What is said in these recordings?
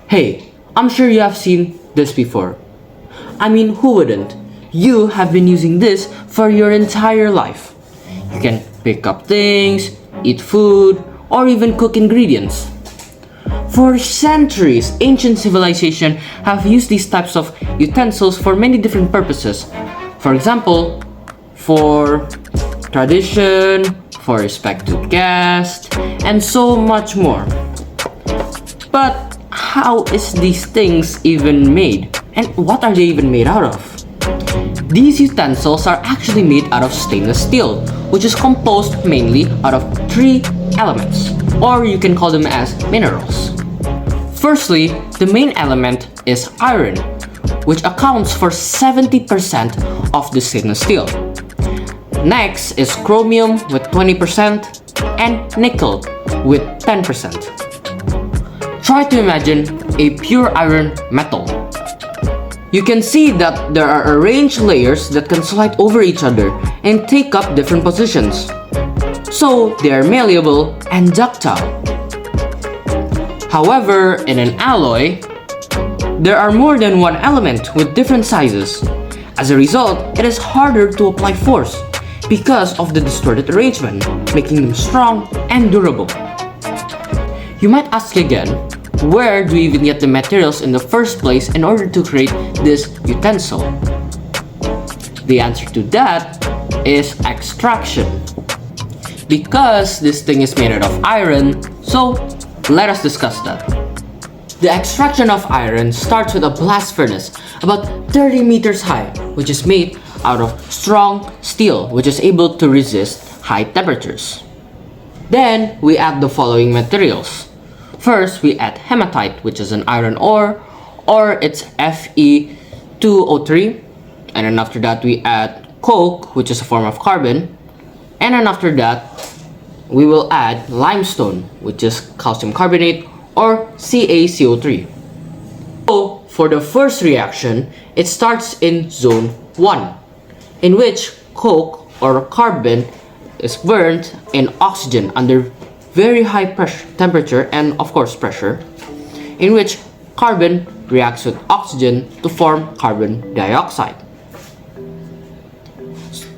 Hey, I'm sure you have seen this before. I mean, who wouldn't? You have been using this for your entire life. You can pick up things, eat food, or even cook ingredients. For centuries, ancient civilization have used these types of utensils for many different purposes. For example, for tradition, for respect to guests, and so much more. But how is these things even made? And what are they even made out of? These utensils are actually made out of stainless steel, which is composed mainly out of three elements, or you can call them as minerals. Firstly, the main element is iron, which accounts for 70% of the stainless steel. Next is chromium with 20% and nickel with 10%. Try to imagine a pure iron metal. You can see that there are arranged layers that can slide over each other and take up different positions. So they are malleable and ductile. However, in an alloy, there are more than one element with different sizes. As a result, it is harder to apply force because of the distorted arrangement, making them strong and durable. You might ask again, where do we even get the materials in the first place in order to create this utensil? The answer to that is extraction. Because this thing is made out of iron, so let us discuss that. The extraction of iron starts with a blast furnace about 30 meters high, which is made out of strong steel, which is able to resist high temperatures. Then we add the following materials. First, we add hematite, which is an iron ore, or it's Fe2O3. And then after that, we add coke, which is a form of carbon. And then after that, we will add limestone, which is calcium carbonate, or CaCO3. So, for the first reaction, it starts in zone 1, in which coke or carbon is burned in oxygen under very high temperature and of course pressure, in which carbon reacts with oxygen to form carbon dioxide.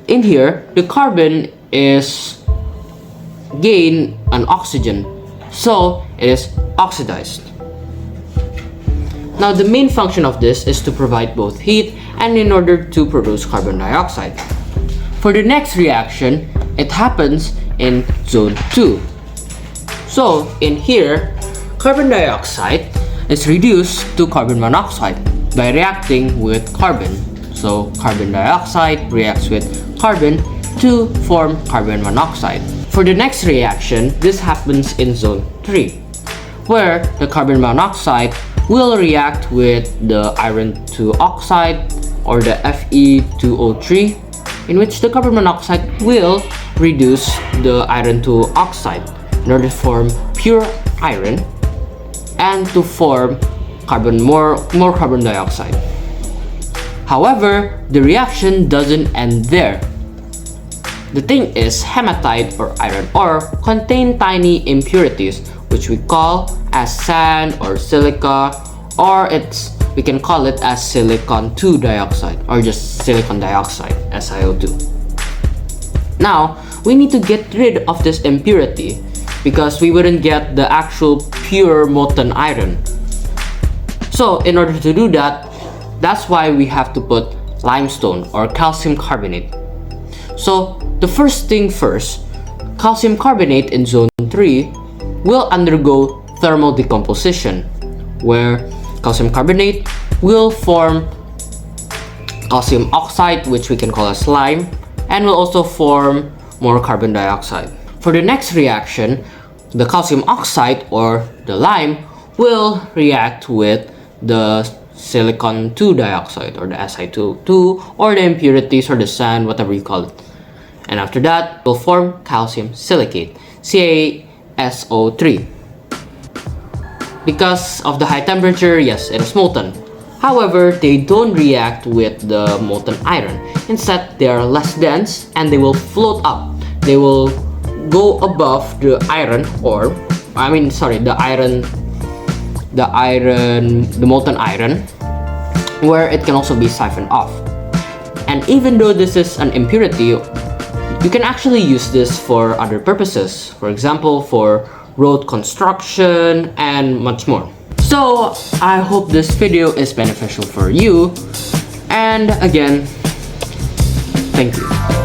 In here, the carbon is gain an oxygen, so it is oxidized. Now the main function of this is to provide both heat and in order to produce carbon dioxide. For the next reaction, it happens in zone 2. So in here, carbon dioxide is reduced to carbon monoxide by reacting with carbon. So carbon dioxide reacts with carbon to form carbon monoxide. For the next reaction, this happens in zone 3, where the carbon monoxide will react with the iron 2 oxide or the Fe2O3, in which the carbon monoxide will reduce the iron 2 oxide in order to form pure iron and to form more carbon dioxide. However, the reaction doesn't end there. The thing is, hematite or iron ore contain tiny impurities, which we call as sand or silica, or we can call it as silicon 2 dioxide or just silicon dioxide, SiO2. Now, we need to get rid of this impurity because we wouldn't get the actual pure molten iron. So in order to do that, that's why we have to put limestone or calcium carbonate. So the first thing first, calcium carbonate in zone 3 will undergo thermal decomposition, where calcium carbonate will form calcium oxide, which we can call as lime, and will also form more carbon dioxide. For the next reaction, the calcium oxide or the lime will react with the silicon 2 dioxide or the Si2 or the impurities or the sand, whatever you call it. And after that, will form calcium silicate, CaSO3. Because of the high temperature, yes, it is molten. However, they don't react with the molten iron. Instead, they are less dense and they will float up. They will go above the iron ore. The the iron, the molten iron, where it can also be siphoned off. And even though this is an impurity, you can actually use this for other purposes. For example, for road construction and much more. So I hope this video is beneficial for you. And again, thank you.